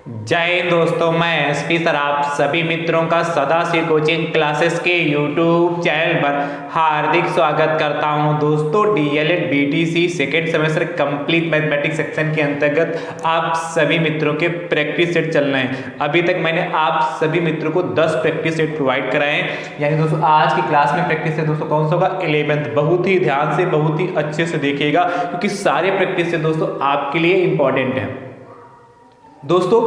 जय हिंद दोस्तों, मैं एसपी सर आप सभी मित्रों का सदाशिव कोचिंग क्लासेस के यूट्यूब चैनल पर हार्दिक स्वागत करता हूं। दोस्तों DElEd BTC second semester complete mathematics section के अंतर्गत आप सभी मित्रों के प्रैक्टिस सेट चल रहे हैं। अभी तक मैंने आप सभी मित्रों को 10 प्रैक्टिस सेट प्रोवाइड कराए हैं। यानी दोस्तों आज की क्लास में प्रैक्टिस सेट दोस्तों कौन सा होगा? 11th। बहुत ही ध्यान से बहुत ही अच्छे से देखिएगा क्योंकि सारे प्रैक्टिस सेट दोस्तों आपके लिए इंपॉर्टेंट है। दोस्तों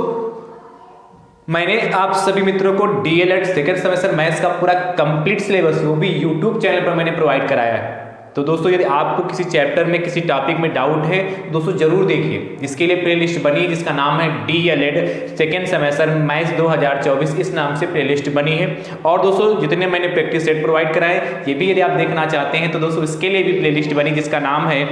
मैंने आप सभी मित्रों को डीएलएड सेकेंड सेमेस्टर मैथ्स का पूरा कंप्लीट सिलेबस वो भी यूट्यूब चैनल पर मैंने प्रोवाइड कराया है। तो दोस्तों यदि आपको किसी चैप्टर में किसी टॉपिक में डाउट है दोस्तों जरूर देखिए। इसके लिए प्लेलिस्ट बनी है जिसका नाम है डीएलएड सेकेंड सेमेस्टर मैथ्स 2024, इस नाम से प्लेलिस्ट बनी है। और दोस्तों जितने मैंने प्रैक्टिस सेट प्रोवाइड कराए ये भी यदि आप देखना चाहते हैं तो दोस्तों इसके लिए भी प्लेलिस्ट बनी जिसका नाम है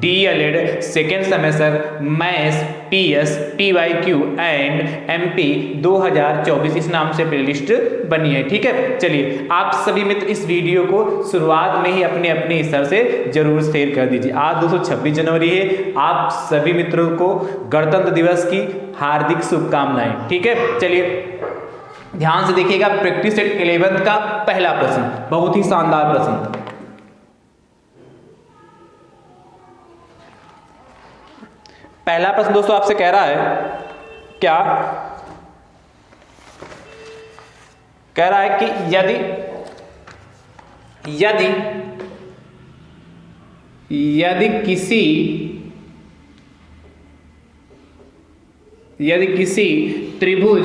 DElEd second semester maths PS PYQ and MP 2024, इस नाम से प्लेलिस्ट बनी है। ठीक है, चलिए आप सभी मित्र इस वीडियो को शुरुआत में ही अपने अपने स्तर से जरूर शेयर कर दीजिए। आज दोस्तों 26 जनवरी है। आप सभी मित्रों को गणतंत्र दिवस की हार्दिक शुभकामनाएं। ठीक है, चलिए ध्यान से देखिएगा। प्रैक्टिस सेट 11th का पहला प्रश्न, बहुत ही शानदार प्रश्न। पहला प्रश्न दोस्तों आपसे कह रहा है क्या? कह रहा है कि यदि यदि यदि किसी त्रिभुज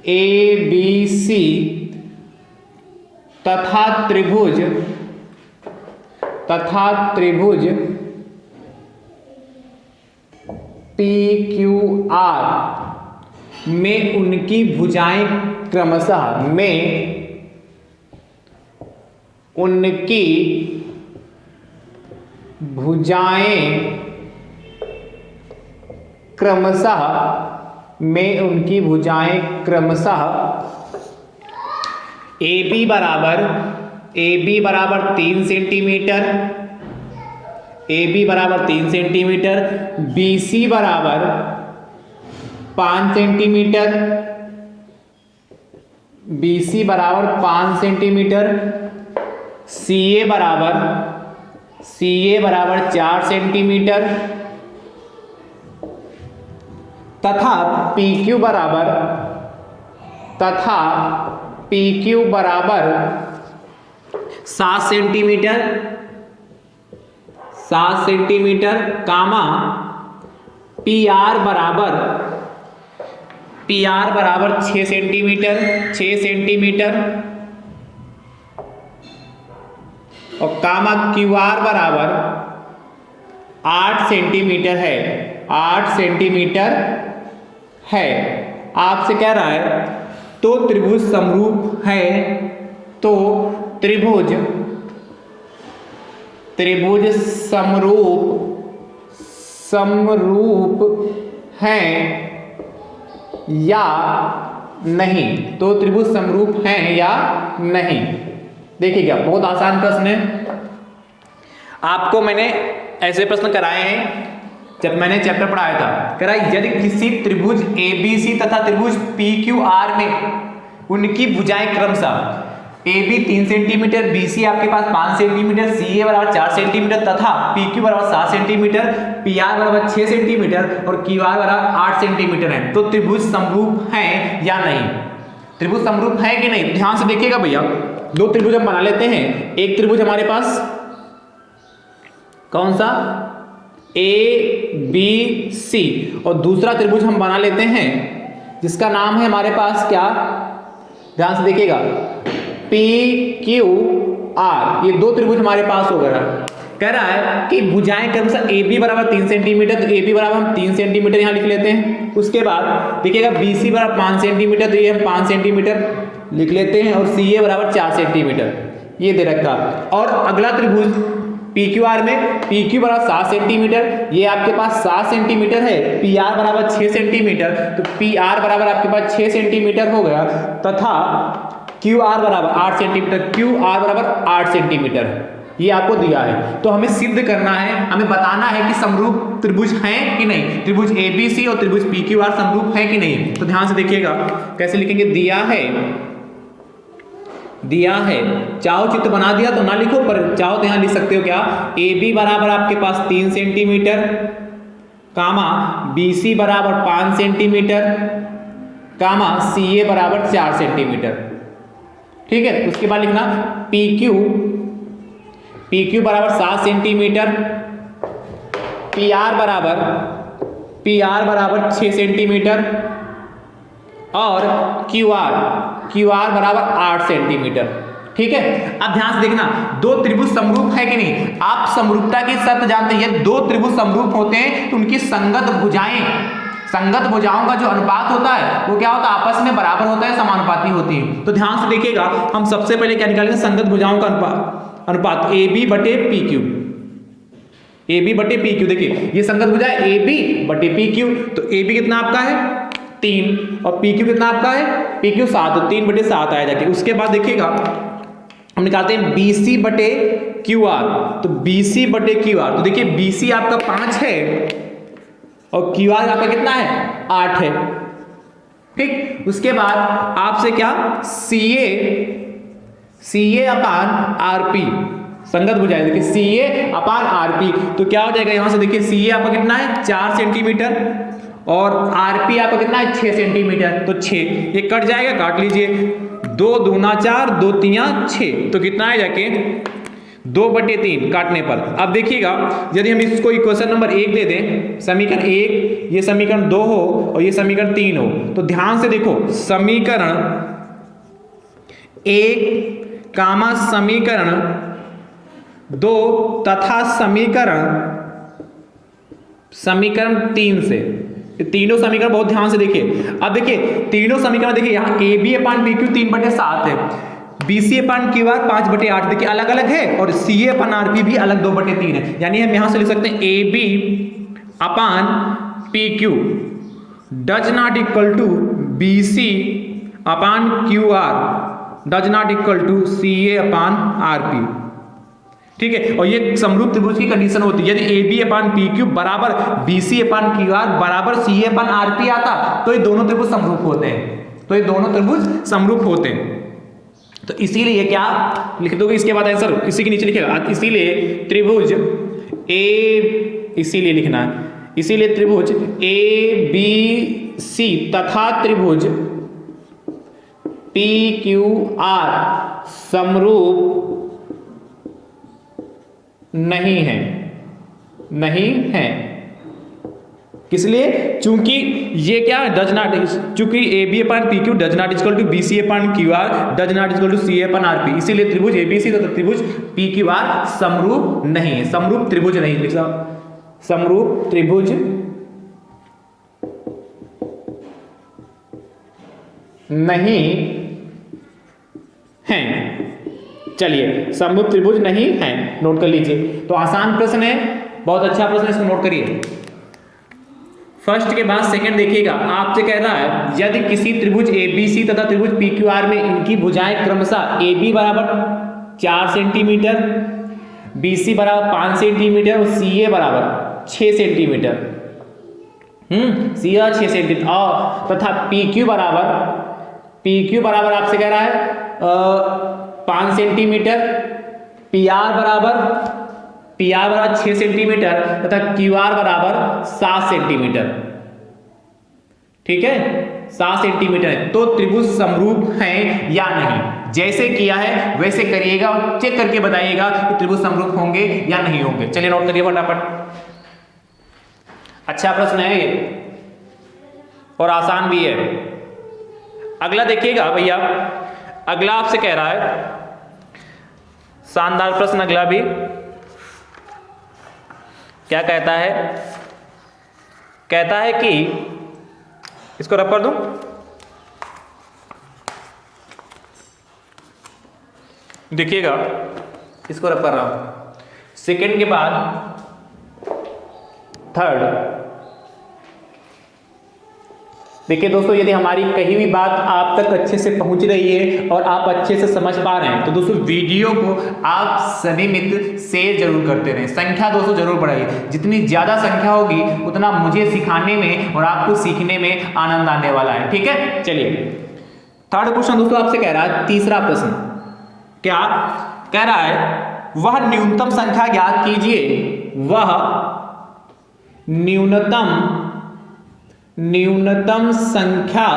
ABC तथा त्रिभुज PQR में उनकी भुजाएं क्रमशः AB बराबर 3 सेंटीमीटर, BC बराबर 5 सेंटीमीटर, CA बराबर 4 सेंटीमीटर तथा PQ बराबर 7 सेंटीमीटर कामा PR बराबर 6 सेंटीमीटर और कामा QR बराबर 8 सेंटीमीटर है। आपसे कह रहा है तो त्रिभुज समरूप है, त्रिभुज समरूप है या नहीं। तो त्रिभुज समरूप है या नहीं। देखिएगा बहुत आसान प्रश्न है। आपको मैंने ऐसे प्रश्न कराए हैं जब मैंने चैप्टर पढ़ाया था। कह रहा है यदि किसी त्रिभुज ABC तथा त्रिभुज PQR में उनकी भुजाएं क्रमशः AB 3 सेंटीमीटर, BC आपके पास 5 सेंटीमीटर, CA बराबर 4 सेंटीमीटर तथा PQ बराबर 7 सेंटीमीटर, PR बराबर 6 सेंटीमीटर और QR बराबर 8 सेंटीमीटर है, तो त्रिभुज समरूप है या नहीं। त्रिभुज समरूप है कि नहीं, ध्यान से देखिएगा भैया। दो त्रिभुज हम बना लेते हैं। एक त्रिभुज हमारे पास कौन सा? ABC और दूसरा त्रिभुज हम बना लेते हैं जिसका नाम है हमारे पास क्या? ध्यान से देखिएगा, PQR। ये दो त्रिभुज हमारे पास हो गया। कह रहा है कि भुजाएं क्रमशः AB बराबर 3 सेंटीमीटर, तो AB बराबर हम 3 सेंटीमीटर यहां लिख लेते हैं। उसके बाद देखिएगा BC बराबर 5 सेंटीमीटर, तो ये हम 5 सेंटीमीटर लिख लेते हैं और CA बराबर 4 सेंटीमीटर ये दे रखा। और अगला त्रिभुज PQR में PQ बराबर 7 सेंटीमीटर, ये आपके पास 7 सेंटीमीटर है, PR बराबर 6 सेंटीमीटर, तो PR बराबर आपके पास 6 सेंटीमीटर हो गया, तथा QR बराबर 8 सेंटीमीटर, QR बराबर 8 सेंटीमीटर। ये आपको दिया है, तो हमें सिद्ध करना है, हमें बताना है कि समरूप त्रिभुज हैं कि नहीं, त्रिभुज ABC और त्रिभुज PQR समरूप है कि नहीं। तो ध्यान से देखिएगा कैसे लिखेंगे, दिया है, चाहो चित्र बना दिया तो ना लिखो, पर चाहो तो यहां लिख सकते हो क्या, AB बराबर आपके पास 3 सेंटीमीटर, कामा BC बराबर 5 सेंटीमीटर, कामा CA बराबर 4 सेंटीमीटर। ठीक है, उसके बाद लिखना PQ बराबर 7 सेंटीमीटर, PR बराबर 6 सेंटीमीटर और QR बराबर 8 सेंटीमीटर। ठीक है, अब ध्यान से देखना, दो त्रिभुज समरूप है कि नहीं। आप समरूपता की शर्त जानते हैं, दो त्रिभुज समरूप होते हैं तो उनकी संगत भुजाओं का जो अनुपात होता है वो क्या होता है, आपस में बराबर होता है, समानुपाती होती है। तो ध्यान से देखिएगा, हम सबसे पहले क्या निकालेंगे, संगत भुजाओं का अनुपात AB बटे PQ। देखिए ये संगत भुजा है AB बटे PQ, तो AB कितना आपका है 3 और PQ कितना आपका है, PQ 7, तो 3 बटे 7 आया जाके। उसके बाद देखिएगा हम निकालते हैं BC बटे QR, तो BC बटे QR, तो देखिए BC आपका 5 है और QR आपका कितना है 8 है। ठीक, उसके बाद आपसे क्या, CA अपान RP संगत भुजा है, देखिए CA अपान RP, तो क्या हो जाएगा यहां से, देखिए CA आपका कितना है 4 सेंटीमीटर और RP आपका कितना है 6 सेंटीमीटर, तो 6 ये कट जाएगा, काट लीजिए, 2 दूना 4, 2 तिया 6, तो कितना है जाके 2 बटे 3 काटने पर। अब देखिएगा यदि हम इसको इक्वेशन नंबर 1 दे दें, समीकरण 1, ये समीकरण 2 हो और ये समीकरण 3 हो, तो ध्यान से देखो, समीकरण 1 कामा समीकरण 2 तथा समीकरण 3 से, तीनों समीकरण बहुत ध्यान से देखिए। अब देखिए तीनों समीकरण देखिए, यहाँ AB अपान PQ 3 बटे 7 है, BC अपान QR 5 बटे 8, देखिए अलग अलग है, और CA अपान RP भी अलग 2 बटे 3 है। यानी हम यहां से लिख सकते हैं AB upon PQ does not equal to BC upon QR does not equal to CA upon RP। ठीक है, और ये समरूप त्रिभुज की कंडीशन होती है, यदि AB अपान PQ बराबर BC अपान QR बराबर CA अपान RP आता तो ये दोनों त्रिभुज समरूप होते हैं, तो इसीलिए क्या लिख दोगे इसके बाद आंसर इसी के नीचे लिखेगा, इसीलिए त्रिभुज इसीलिए लिखना है, इसीलिए त्रिभुज ABC तथा त्रिभुज PQR समरूप नहीं है। किस लिए, चूंकि ये क्या डज नॉट, चूंकि AB upon PQ does not equal to BC upon QR does not equal to CA upon RP, इसीलिए त्रिभुज ABC तथा त्रिभुज PQR समरूप नहीं है, समरूप त्रिभुज नहीं लिखा, समरूप त्रिभुज नहीं है। चलिए, समरूप त्रिभुज नहीं है, नोट कर लीजिए। तो आसान प्रश्न है, बहुत अच्छा प्रश्न है, इसको नोट करिए। फर्स्ट के बाद सेकंड देखिएगा, आपसे कह रहा है यदि किसी त्रिभुज ABC तथा त्रिभुज PQR में इनकी भुजाएं क्रमशः AB बराबर 4 सेंटीमीटर, BC बराबर 5 सेंटीमीटर और CA बराबर 6 सेंटीमीटर, CA 6 सेंटीमीटर, और तथा PQ बराबर आपसे कह रहा है 5 सेंटीमीटर, PR बराबर 6 सेंटीमीटर तथा QR बराबर 7 सेंटीमीटर। ठीक है, 7 सेंटीमीटर है, तो त्रिभुज समरूप हैं या नहीं, जैसे किया है वैसे करिएगा और चेक करके बताइएगा कि त्रिभुज समरूप होंगे या नहीं होंगे। चलिए नोट करिए फटाफट, अच्छा प्रश्न है ये और आसान भी है। अगला देखिएगा भैया, अगला आपसे कह रहा है शानदार प्रश्न, अगला भी क्या कहता है, कहता है कि इसको रब कर दूं, देखिएगा इसको रब कर रहा हूं, सेकंड के बाद थर्ड, देखिए दोस्तों, यदि हमारी कही हुई बात आप तक अच्छे से पहुंच रही है और आप अच्छे से समझ पा रहे हैं तो दोस्तों वीडियो को आप सभी मित्र शेयर जरूर करते रहें। संख्या दोस्तों जरूर बढ़ाइए, जितनी ज्यादा संख्या होगी उतना मुझे सिखाने में और आपको सीखने में आनंद आने वाला है। ठीक है, चलिए थर्ड क्वेश्चन दोस्तों आपसे कह रहा है, तीसरा प्रश्न क्या कह रहा है, वह न्यूनतम संख्या ज्ञात कीजिए, वह न्यूनतम संख्या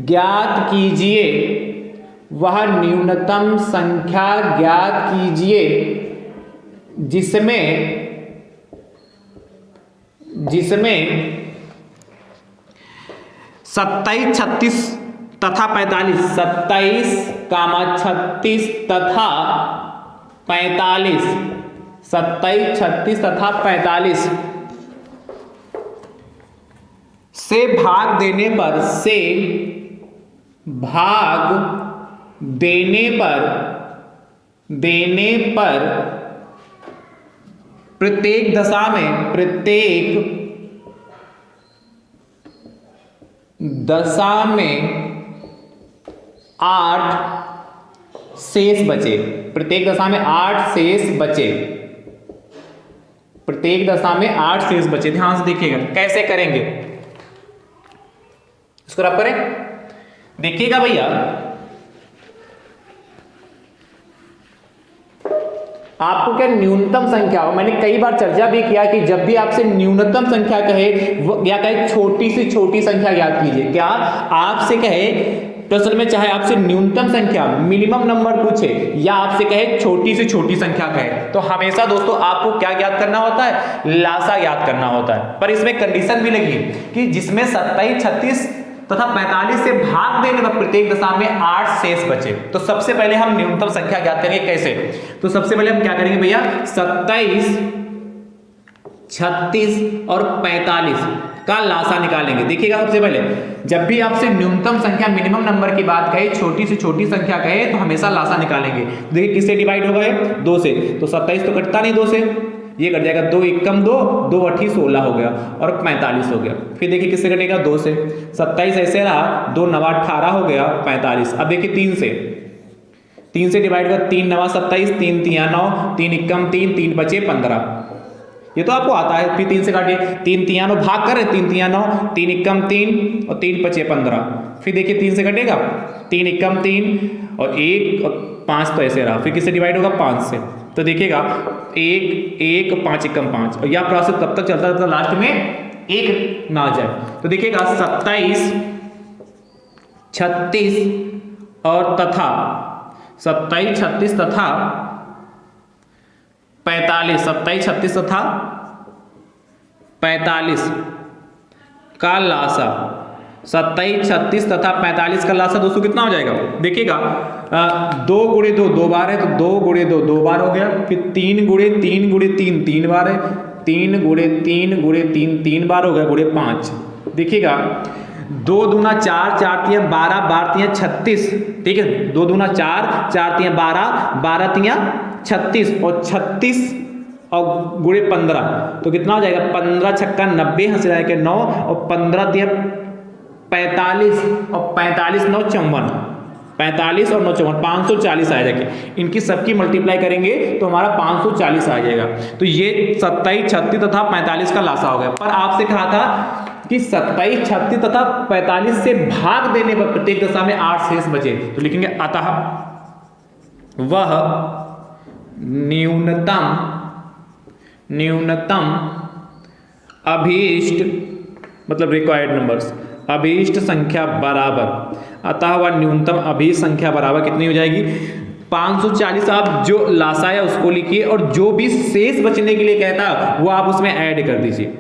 ज्ञात कीजिए, वह न्यूनतम संख्या ज्ञात कीजिए जिसमें 27, 36 तथा 45, 27, 36 तथा 45, 27, 36 तथा 45 से भाग देने पर प्रत्येक दशा में 8 शेष बचे, प्रत्येक दशा में 8 शेष बचे, प्रत्येक दशा में 8 शेष बचे। ध्यान से देखिएगा कैसे करेंगे इसको, रब करें, देखिएगा भैया। आपको क्या न्यूनतम संख्या हो, मैंने कई बार चर्चा भी किया कि जब भी आपसे न्यूनतम संख्या कहे या कहे छोटी से छोटी संख्या याद कीजिए। क्या आपसे कहे प्रश्न में, चाहे आपसे न्यूनतम संख्या मिनिमम नंबर पूछे या आपसे कहे छोटी से छोटी संख्या कहे, तो हमेशा दोस्तों आपको क्या याद करना होता है, लासा याद करना होता है। पर इसमें कंडीशन भी लगी कि जिसमें 27, 36 तथा 45 से भाग देने पर प्रत्येक दशा में 8 शेष बचे। तो सबसे पहले हम न्यूनतम संख्या ज्ञात करेंगे कैसे, तो सबसे पहले हम क्या करेंगे भैया, 27, 36 और 45 का लासा निकालेंगे। देखिएगा सबसे पहले जब भी आपसे न्यूनतम संख्या मिनिमम नंबर की बात कहे, छोटी से छोटी संख्या कहे, तो हमेशा लासा निकालेंगे। देखिए किससे डिवाइड होगा ये, 2 से, तो 27 तो कटता नहीं 2 से, ये कट जाएगा, 2 एकम 2, 2 अठी 16 हो गया और 45 हो गया। फिर देखिए किससे कटेगा, 2 से, 27 ऐसे रहा, 2 नवा 18 हो गया 45। अब देखिए 3 से डिवाइड कर, 3 नवा 27, 3 तिया 9, 3 एकम 3, 3 बचे 15, ये तो आपको आता है। फिर 3 से काटिए, 3 तिया 9 भाग कर, 3 तिया 9, 3 एकम 3 और 3 बचे 15। फिर देखिए 3 से कटेगा, 3 एकम 3 और 1 और 5 तो ऐसे रहा। फिर किससे डिवाइड होगा, 5 से, तो देखिएगा 1 5 एकम 5, और यह प्रोसेस तब तक चलता है लास्ट में 1 ना आ जाए। तो देखिएगा 27, 36 और तथा 27, 36 तथा 45, 27, 36 तथा 45 का लासा, 27, 36 तथा 45 का लासा दोस्तों कितना हो जाएगा, देखिएगा 2 गुणे 2 2 बार है, तो 2 गुणे 2 2 बार हो गया। फिर 3 गुणे 3 गुणे 3 3 बार है, 3 गुणे 3 गुणे 3 3 बार हो गया, गुणे 5। देखिएगा 2 दूना 4, 4 तिया 12, 12 तिया 36, ठीक है, 2 दूना 4, 4 तिया 12, 12 तिया 36 और 36 और गुणे 15, तो कितना हो जाएगा, 15 छक्का 90, हंस जाएगा 9 और 15 तिया 45 और 45 9 54, 45 और 9 54, 540 आ जाएगा। इनकी सबकी मल्टीप्लाई करेंगे तो हमारा 540 आ जाएगा। तो ये 27, 36 तथा 45 का लासा हो गया। पर आपसे कहा था कि 27, 36 तथा 45 से भाग देने पर प्रत्येक दशा में 8 शेष बचे, तो लिखेंगे अतः वह न्यूनतम अभीष्ट, मतलब रिक्वायर्ड नंबर्स, अभीष्ट संख्या बराबर, अतः वह न्यूनतम अभीष्ट संख्या बराबर कितनी हो जाएगी, 540। आप जो लासा है उसको लिखिए और जो भी शेष बचने के लिए कहता है वो आप उसमें ऐड कर दीजिए,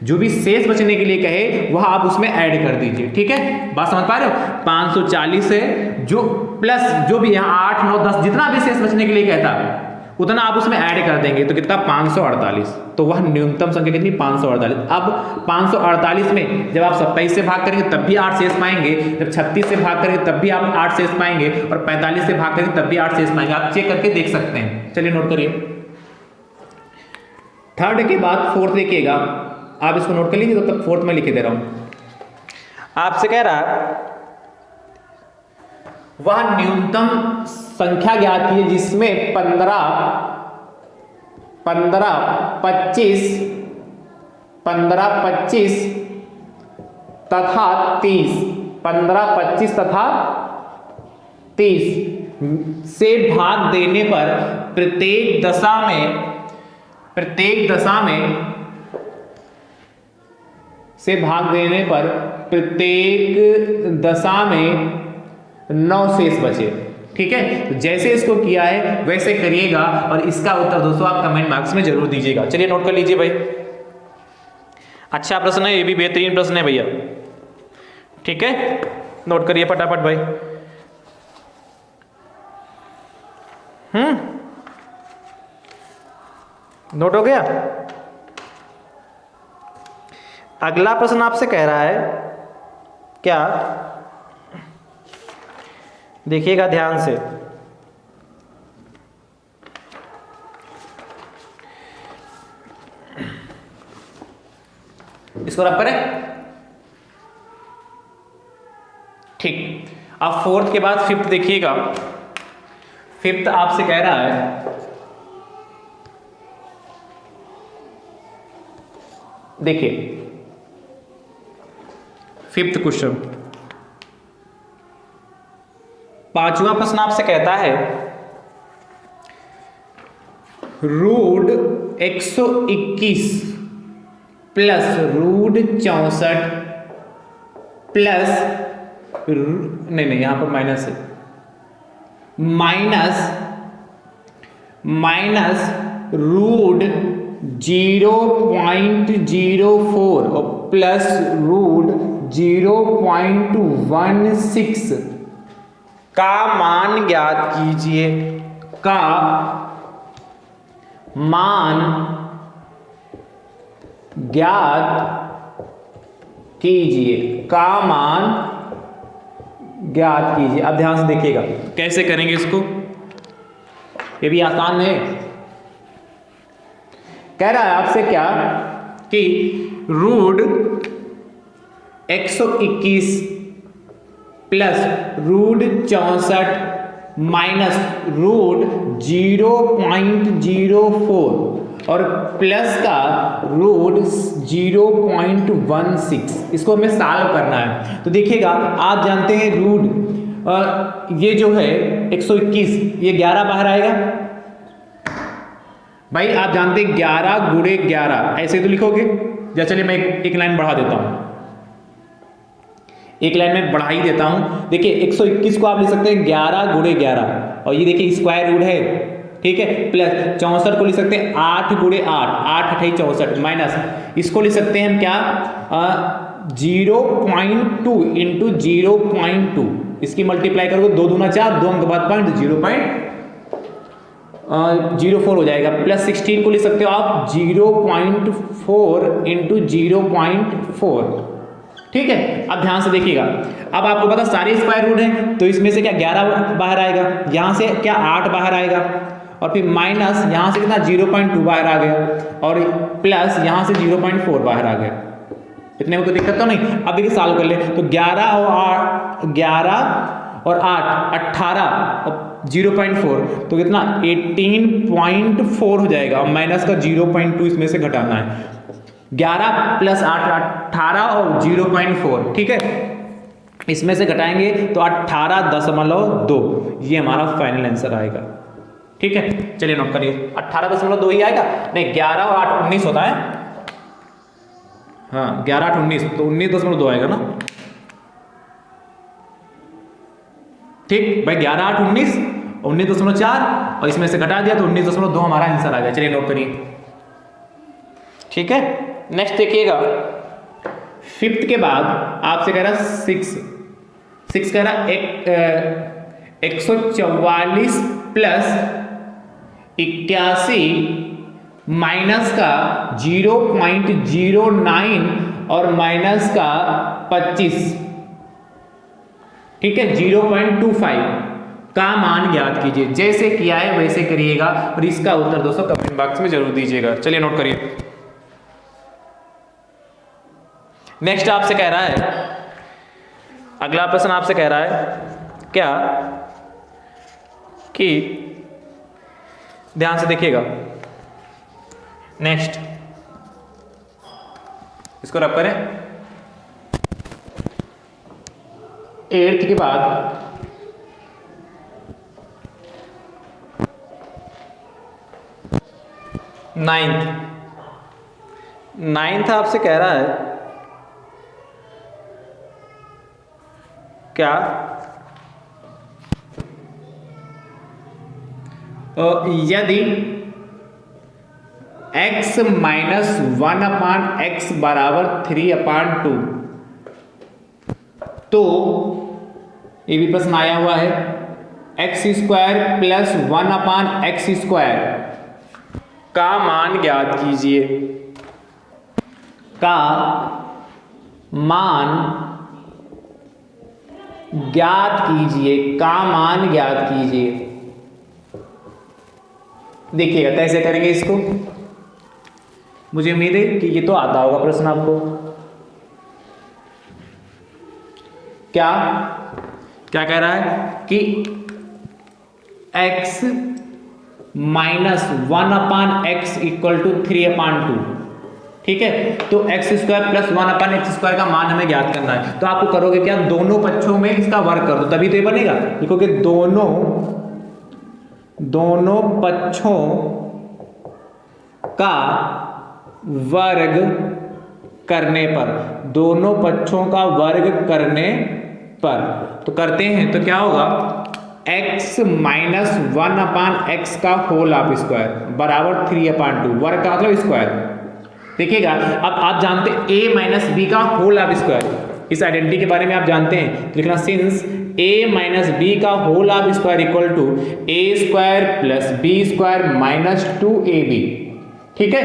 जो भी शेष बचने के लिए कहे वह आप उसमें ऐड कर दीजिए। ठीक है, बात समझ पा रहे हो, 540 है जो प्लस जो भी यहाँ 8 9 10 जितना भी शेष बचने के लिए कहता उतना आप उसमें ऐड कर देंगे, तो कितना 548। तो वह न्यूनतम संख्या कितनी, 548। अब 548 में जब आप 27 से भाग करेंगे तब भी 8 शेष पाएंगे, जब 36 से भाग करेंगे तब भी आप 8 शेष पाएंगे, और 45 से भाग करेंगे तब भी 8 शेष पाएंगे। आप चेक करके देख सकते हैं। चलिए नोट करिए, थर्ड के बाद फोर्थ देखिएगा, आप इसको नोट कर लीजिए, तब तक फोर्थ में लिखे दे रहा हूं। आपसे कह रहा है वह न्यूनतम संख्या ज्ञात कीजिए जिसमें 15, 25 तथा 30, 15, 25 तथा 30 से भाग देने पर प्रत्येक दशा में से भाग देने पर प्रत्येक दशा में 9 शेष बचे। ठीक है, तो जैसे इसको किया है वैसे करिएगा और इसका उत्तर दोस्तों आप कमेंट बॉक्स में जरूर दीजिएगा। चलिए नोट कर लीजिए भाई, अच्छा प्रश्न है, ये भी बेहतरीन प्रश्न है भैया। ठीक है, नोट करिए फटाफट भाई। नोट हो गया। अगला प्रश्न आपसे कह रहा है क्या, देखिएगा ध्यान से, इसको रब करें। ठीक, अब फोर्थ के बाद फिफ्थ देखिएगा। फिफ्थ आपसे कह रहा है, देखिए फिफ्थ क्वेश्चन, पांचवा प्रश्न आपसे कहता है रूट 121 प्लस रूट 64 प्लस, नहीं यहां पर माइनस है, माइनस रूट 0.04 और प्लस रूट 0.16 का मान ज्ञात कीजिए, का मान ज्ञात कीजिए, का मान ज्ञात कीजिए। अब ध्यान से देखिएगा कैसे करेंगे इसको, ये भी आसान है। कह रहा है आपसे क्या कि root 121 plus root 64 minus root 0.04 और प्लस का रूट 0.16, इसको हमें सॉल्व करना है। तो देखिएगा, आप जानते हैं रूट ये जो है 121, ये 11 बाहर आएगा भाई, आप जानते हैं 11 गुणे 11 ऐसे तो लिखोगे। या चलिए मैं एक लाइन बढ़ा देता हूं, एक लाइन में बढ़ा ही देता हूं। देखिए 121 को आप लिख सकते हैं 11 गुणे 11 और ये देखिए स्क्वायर रूट है, ठीक है, प्लस 64 को लिख सकते हैं 8 गुणे 8, 8 8 64 माइनस इसको लिख सकते हैं हम क्या 0.2 इंटू 0.2, इसकी मल्टीप्लाई करोगे 2 दूना 4, 2 अंक के बाद पॉइंट 0.04 हो जाएगा। प्लस 16 को लिख सकते हो आप 0.4 इंटू 0.4। ठीक है, अब ध्यान से देखिएगा, अब आपको पता सारे स्क्वायर रूट हैं, तो इसमें से क्या 11 बाहर आएगा, यहां से क्या 8 बाहर आएगा और फिर माइनस यहां से कितना 0.2 बाहर आ गया और प्लस यहां से 0.4 बाहर आ गया। इतने में कोई दिक्कत तो नहीं। अब देखिए सॉल्व कर ले, तो 11 और 8 18 और 0.4 तो कितना 18.4 हो जाएगा और माइनस का 0.2 इसमें से घटाना है। 11 प्लस 8 18 और 0.4, ठीक है, इसमें से घटाएंगे तो 18.2, ये हमारा फाइनल आंसर आएगा। ठीक है, चलिए नोट करिए 18.2 ही आएगा, नहीं 11 और 8 19 होता है, हाँ 11 8 19 तो 19.2 आएगा ना। ठीक भाई, 11 8 19 19.4 और इसमें से घटा दिया तो 19.2 हमारा आंसर आ गया। चलिए नोट करिए। ठीक है, नेक्स्ट देखिएगा, फिफ्थ के बाद आपसे कह रहा 6 कह रहा 144 प्लस 81 माइनस का 0.09 और माइनस का 25, ठीक है 0.25 का मान ज्ञात कीजिए। जैसे किया है वैसे करिएगा और इसका उत्तर दोस्तों कमेंट बॉक्स में जरूर दीजिएगा। चलिए नोट करिए। नेक्स्ट आपसे कह रहा है, अगला प्रश्न आपसे कह रहा है क्या कि ध्यान से देखिएगा। नेक्स्ट इसको रब करें। 8th के बाद 9th आपसे कह रहा है क्या यदि x माइनस 1/x बराबर 3/2, तो ये भी प्रश्न आया हुआ है x² प्लस 1/x² का मान ज्ञात कीजिए। का मान ज्ञात कीजिए, का मान ज्ञात कीजिए। देखिएगा कैसे करेंगे इसको। मुझे उम्मीद है कि ये तो आता होगा प्रश्न आपको। क्या क्या कह रहा है कि x minus 1/x equal to 3/2, ठीक है। तो x² प्लस 1/x² का मान हमें ज्ञात करना है। तो आपको करोगे क्या, दोनों पक्षों में इसका वर्ग कर दो तभी तो ये बनेगा। देखोगे दोनों पक्षों का वर्ग करने पर, दोनों पक्षों का वर्ग करने पर तो करते हैं तो क्या होगा, x माइनस 1/x का होल ऑफ स्क्वायर बराबर 3/2, वर्ग का मतलब स्क्वायर। देखिएगा अब आप जानते हैं a माइनस बी का होल ऑफ स्क्वायर, इस आइडेंटिटी के बारे में आप जानते हैं। तो लिखना सिंस a माइनस बी का whole of square equal to a² plus b² minus 2ab, ठीक है।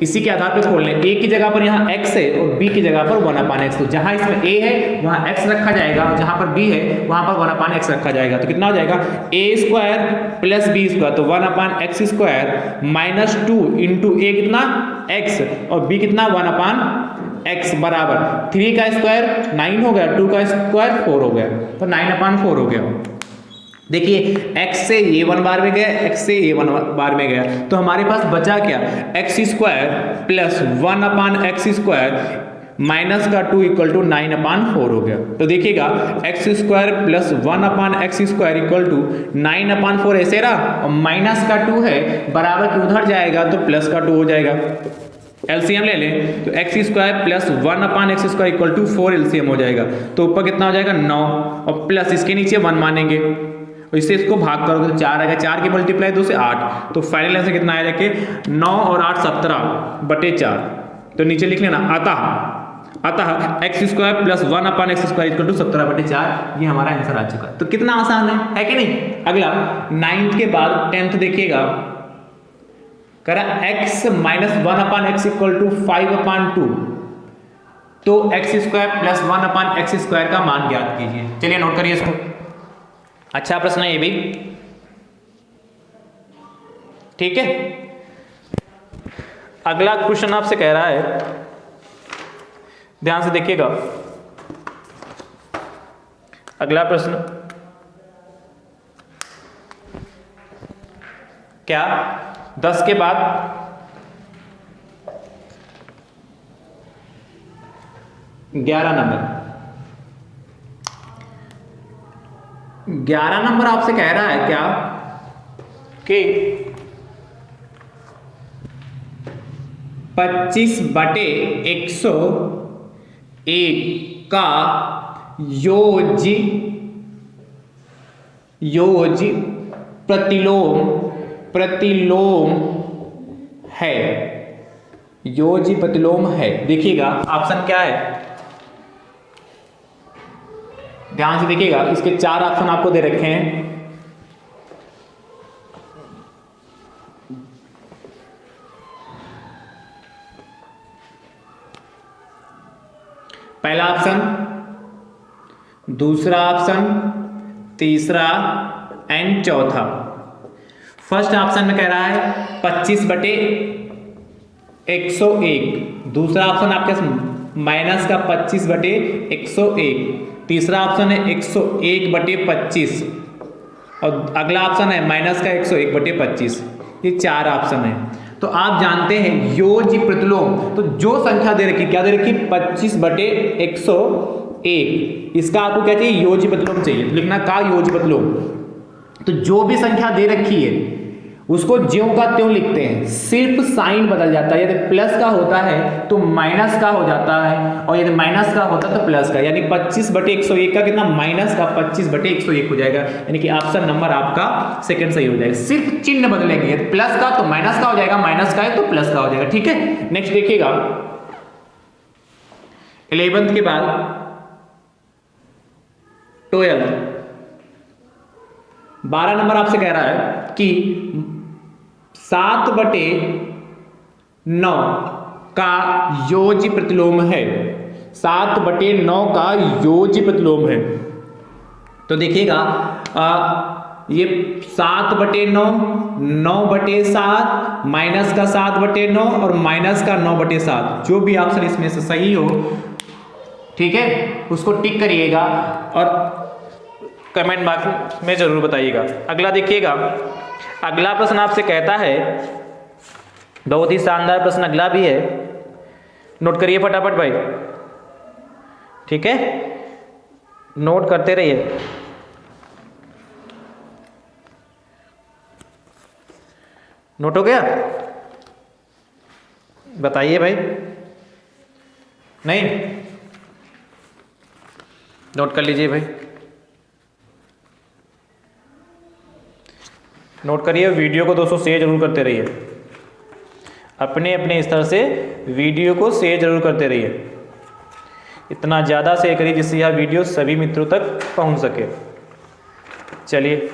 इसी के आधार पर खोल लें। a की जगह पर यहाँ x है और b की जगह पर 1/x, तो जहां इसमें a है वहां x रखा जाएगा, जहां पर b है वहां पर 1/x रखा जाएगा। तो कितना हो जाएगा, a² प्लस b², तो 1/x² माइनस 2 इंटू a कितना x और b कितना 1/x बराबर 3 का स्क्वायर 9 हो गया, 2 का स्क्वायर 4 हो गया, तो 9/4 हो गया। देखिए x से ये 1 बार में गया, x से ये 1 बार में गया, तो हमारे पास बचा क्या, x² प्लस 1/x² माइनस का 2 इक्वल टू 9/4 हो गया। तो देखिएगा x² plus 1/x² equal to 9/4 ऐसे रहा, और माइनस का 2 है बराबर के उधर जाएगा तो प्लस का 2 हो जाएगा। एलसीएम ले लें तो x² plus 1/x² equal to 4 LCM हो जाएगा। तो ऊपर कितना हो जाएगा 9 और प्लस इसके नीचे 1 मानेंगे और इससे इसको भाग करोगे तो 4 आएगा, 4 की मल्टीप्लाई 2 से 8, तो फाइनल आंसर कितना आया जाके 9 और 8 17/4। तो नीचे लिख लेना अतः x² plus 1/x² equal to 17/4, ये हमारा आंसर आ चुका है। तो कितना आसान है कि नहीं। अगला 9th के बाद 10th देखिएगा, करा x minus 1/x equal to 5/2, तो x² प्लस 1/x² का मान ज्ञात कीजिए। चलिए नोट करिए इसको, अच्छा प्रश्न है ये भी, ठीक है। अगला क्वेश्चन आपसे कह रहा है, ध्यान से देखिएगा। अगला प्रश्न क्या 10 के बाद 11 नंबर, 11 नंबर आपसे कह रहा है क्या कि 25/101 का योज प्रतिलोम है, योजी प्रतिलोम है। देखिएगा ऑप्शन क्या है, ध्यान से देखिएगा, इसके 4 ऑप्शन आपको दे रखे हैं। पहला ऑप्शन, दूसरा ऑप्शन, तीसरा एंड चौथा। फर्स्ट ऑप्शन में कह रहा है 25/101, दूसरा ऑप्शन आपके माइनस का 25/101, तीसरा ऑप्शन है 101/25 और अगला ऑप्शन है माइनस का 101/25। ये 4 ऑप्शन है। तो आप जानते हैं योज्य प्रतिलोम, तो जो संख्या दे रखी, क्या दे रखी, 25/101, इसका आपको क्या चाहिए, योज्य प्रतिलोम चाहिए। तो लिखना का योज्य प्रतिलोम। तो जो भी संख्या दे रखी है उसको ज्यों का त्यों लिखते हैं, सिर्फ साइन बदल जाता है। यदि प्लस का होता है तो माइनस का हो जाता है, और यदि माइनस का होता है तो प्लस का, यानी 25/101 का कितना, माइनस का 25/101 हो जाएगा। यानी कि ऑप्शन नंबर आपका सेकंड सही हो जाएगा। सिर्फ चिन्ह बदलेंगे, यदि प्लस का तो माइनस का हो जाएगा, माइनस का है तो प्लस का हो जाएगा। ठीक है, नेक्स्ट देखिएगा 11th के बाद 12th, 12 नंबर आपसे कह रहा है कि 7/9 का योज्य प्रतिलोम है, 7/9 का योज्य प्रतिलोम है। तो देखिएगा ये 7/9, 9/7, माइनस का 7/9 और माइनस का 9/7, जो भी ऑप्शन इसमें से सही हो, ठीक है, उसको टिक करिएगा और कमेंट बॉक्स में जरूर बताइएगा। अगला देखिएगा, अगला प्रश्न आपसे कहता है, बहुत ही शानदार प्रश्न अगला भी है, नोट करिए फटाफट भाई, ठीक है, नोट करते रहिए। नोट हो गया, बताइए भाई, नहीं नोट कर लीजिए भाई, नोट करिए। वीडियो को दोस्तों शेयर जरूर करते रहिए, अपने अपने स्तर से वीडियो को शेयर जरूर करते रहिए, इतना ज़्यादा शेयर करिए जिससे यह वीडियो सभी मित्रों तक पहुंच सके। चलिए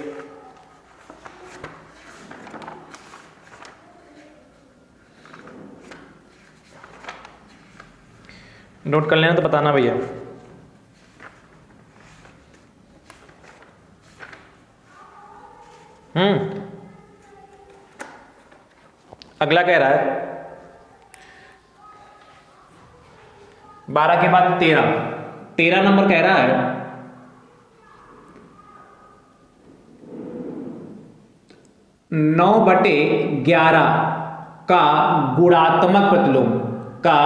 नोट कर लेना तो बताना भैया। अगला कह रहा है 12 के बाद 13 नंबर कह रहा है 9/11 का गुणात्मक प्रतिलोम, का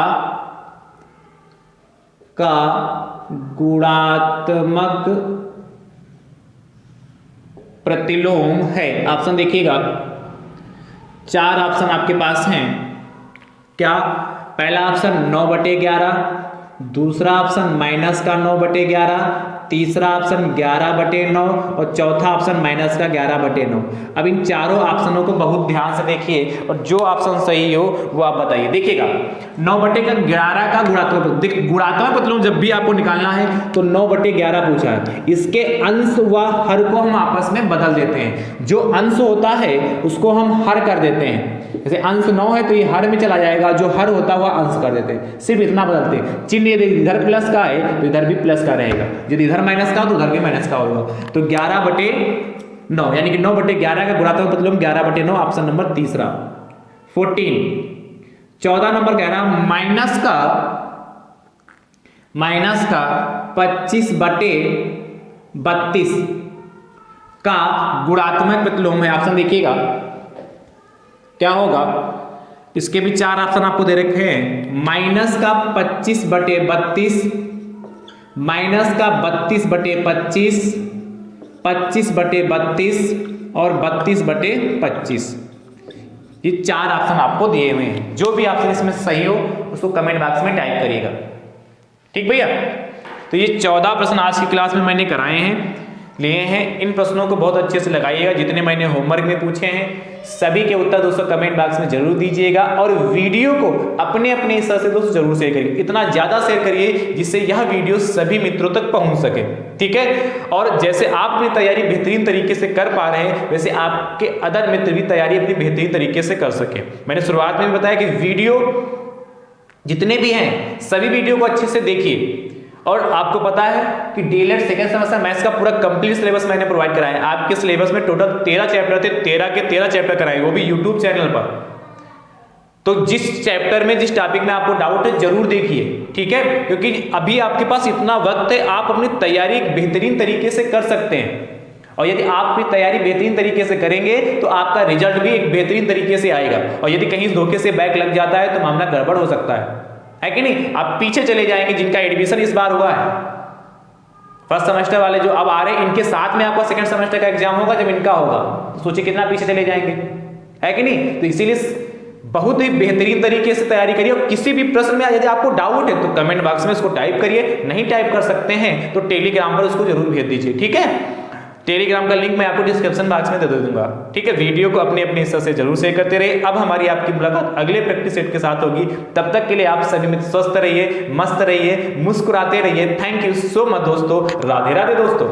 गुणात्मक प्रतिलोम है। ऑप्शन देखिएगा, 4 ऑप्शन आपके पास हैं। क्या, पहला ऑप्शन 9/11, दूसरा ऑप्शन माइनस का 9/11, तीसरा ऑप्शन 11/9 और चौथा ऑप्शन माइनस का 11/9। अब इन चारों ऑप्शनों को बहुत ध्यान से देखिए और जो ऑप्शन सही हो वो आप बताइए। देखिएगा 9/11 का गुणात्मक प्रतिलोम जब भी आपको निकालना है तो 9/11 पूछा है, इसके अंश व हर को हम आपस में बदल देते हैं। जो अंश होता है उसको हम हर कर देते हैं, जैसे अंश 9 है तो ये हर में चला जाएगा, जो हर होता हुआ अंश कर देते हैं, सिर्फ इतना बदलते हैं। चिन्ह यदि इधर प्लस का है तो इधर भी प्लस का रहेगा, यदि इधर माइनस का हो तो उधर भी माइनस का होगा। तो 11/9 यानी कि 9/11 का गुणात्मक प्रतिलोम 11/9, ऑप्शन नंबर तीसरा। 14 नंबर कह रहा है माइनस का 25/32 का गुणात्मक प्रतिलोम है। ऑप्शन देखिएगा क्या होगा, इसके भी 4 ऑप्शन आपको दे रखे हैं। माइनस का 25/32, माइनस का 32/25, 25/32 और 32/25। ये 4 ऑप्शन आपको दिए हुए हैं, जो भी ऑप्शन इसमें सही हो उसको कमेंट बॉक्स में टाइप करिएगा। ठीक भैया, तो ये 14 प्रश्न आज की क्लास में मैंने कराए हैं, लिए हैं। इन प्रश्नों को बहुत अच्छे से लगाइएगा, जितने मैंने होमवर्क में पूछे हैं सभी के उत्तर दोस्तों कमेंट बॉक्स में जरूर दीजिएगा और वीडियो को अपने अपने हिस्से से दोस्तों जरूर शेयर करिए, इतना ज्यादा शेयर करिए जिससे यह वीडियो सभी मित्रों तक पहुंच सके। ठीक है, और जैसे आप अपनी तैयारी बेहतरीन तरीके से कर पा रहे हैं वैसे आपके अदर मित्र भी तैयारी अपनी बेहतरीन तरीके से कर सके। मैंने शुरुआत में भी बताया कि वीडियो जितने भी हैं सभी वीडियो को अच्छे से देखिए और आपको पता है कि डीएलएड सेकंड सेमेस्टर मैथ्स का पूरा कंप्लीट सिलेबस मैंने प्रोवाइड कराया है। आपके सिलेबस में टोटल 13 चैप्टर थे, 13 के 13 चैप्टर कराए, वो भी यूट्यूब चैनल पर। तो जिस चैप्टर में, जिस टॉपिक में आपको डाउट है जरूर देखिए, ठीक है, क्योंकि अभी आपके पास इतना वक्त है, आप अपनी तैयारी एक बेहतरीन तरीके से कर सकते हैं। और यदि आप अपनी तैयारी बेहतरीन तरीके से करेंगे तो आपका रिजल्ट भी एक बेहतरीन तरीके से आएगा। और यदि कहीं धोखे से बैक लग जाता है तो मामला गड़बड़ हो सकता है कि नहीं। आप पीछे चले जाएंगे, जिनका एडमिशन इस बार हुआ है फर्स्ट सेमेस्टर वाले जो अब आ रहे हैं, इनके साथ में आपका सेकंड सेमेस्टर का एग्जाम होगा जब इनका होगा, तो सोचिए कितना पीछे चले जाएंगे, है कि नहीं। तो इसीलिए बहुत ही बेहतरीन तरीके से तैयारी करिए। और किसी भी प्रश्न में यदि आपको डाउट है तो कमेंट बॉक्स में उसको टाइप करिए, नहीं टाइप कर सकते हैं तो टेलीग्राम पर उसको जरूर भेज दीजिए, ठीक है। टेलीग्राम का लिंक मैं आपको डिस्क्रिप्शन बॉक्स में दे दूंगा, ठीक है। वीडियो को अपने अपने हिस्से से जरूर शेयर करते रहिए। अब हमारी आपकी मुलाकात अगले प्रैक्टिस सेट के साथ होगी, तब तक के लिए आप सभी मित्र स्वस्थ रहिए, मस्त रहिए, मुस्कुराते रहिए। थैंक यू सो मच दोस्तों, राधे राधे दोस्तों।